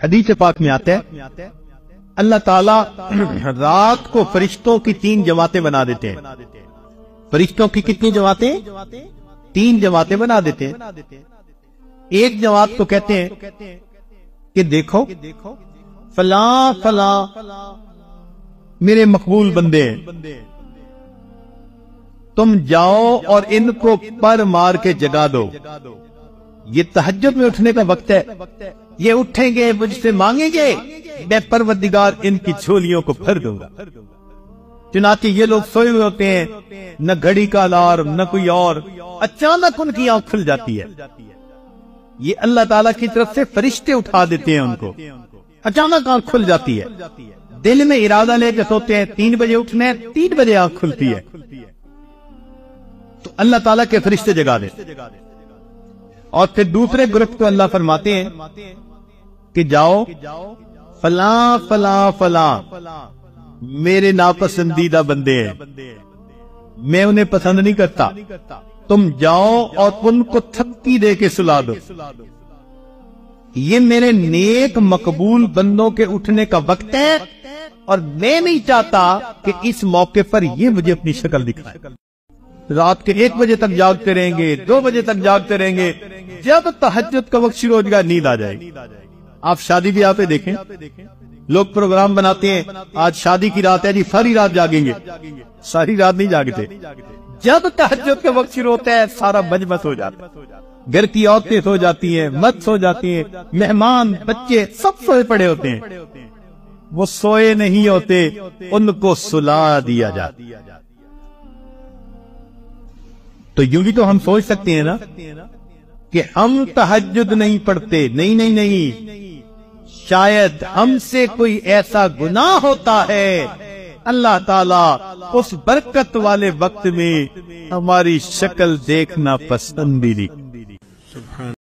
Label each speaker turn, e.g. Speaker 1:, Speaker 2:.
Speaker 1: حدیث پاک میں آتا ہے اللہ تعالیٰ رات کو فرشتوں کی 3 جماعتیں بنا دیتے ہیں. فرشتوں کی کتنی جماعتیں؟ 3 جماعتیں بنا دیتے ہیں. ایک جماعت کو کہتے ہیں کہ دیکھو فلاں فلاں میرے مقبول بندے ہیں، تم جاؤ اور ان کو پر مار کے جگا دو، یہ تہجد میں اٹھنے کا وقت ہے، یہ اٹھیں گے مجھ سے مانگیں گے، میں پروردگار ان کی جھولیوں کو بھر دوں گا. چنانچہ یہ لوگ سوئے ہوئے ہوتے ہیں، نہ گھڑی کا الارم نہ کوئی اور، اچانک ان کی آنکھ کھل جاتی ہے. یہ اللہ تعالیٰ کی طرف سے فرشتے اٹھا دیتے ہیں ان کو، اچانک آنکھ کھل جاتی ہے. دل میں ارادہ لے کے سوتے ہیں 3 بجے اٹھنے ہیں، 3 بجے آنکھ کھلتی ہے تو اللہ تعالیٰ کے فرشتے جگا دیتے. اور پھر دوسرے گروپ کو اللہ فرماتے ہیں کہ جاؤ فلاں فلاں فلاں میرے ناپسندیدہ بندے ہیں، میں انہیں پسند نہیں کرتا، تم جاؤ اور ان کو تھپکی دے کے سلا دو. یہ میرے نیک مقبول بندوں کے اٹھنے کا وقت ہے اور میں نہیں چاہتا کہ اس موقع پر یہ مجھے اپنی شکل دکھائے. رات کے 1 بجے تک جاگتے رہیں گے، 2 بجے تک جاگتے رہیں گے، جب تہجد کا وقت شروع ہو جائے گا نیند آ جائے گی. آپ شادی بیاہ پہ دیکھیں، لوگ پروگرام بناتے ہیں آج شادی کی رات ہے جی ساری رات جاگیں گے، ساری رات نہیں جاگتے. جب تہجد کا وقت شروع ہوتا ہے سارا مجمع ہو جاتا ہے، گھر کی عورتیں سو جاتی ہیں، مرد سو جاتی ہیں، مہمان بچے سب سوئے پڑے ہوتے ہیں. وہ سوئے نہیں ہوتے، ان کو سلا دیا جاتا. تو یوں بھی تو ہم سوچ سکتے ہیں نا کہ ہم تہجد نہیں پڑھتے، نہیں، شاید ہم سے کوئی ایسا گناہ ہوتا ہے اللہ تعالیٰ اس برکت والے وقت میں ہماری شکل دیکھنا پسند بھی نہیں.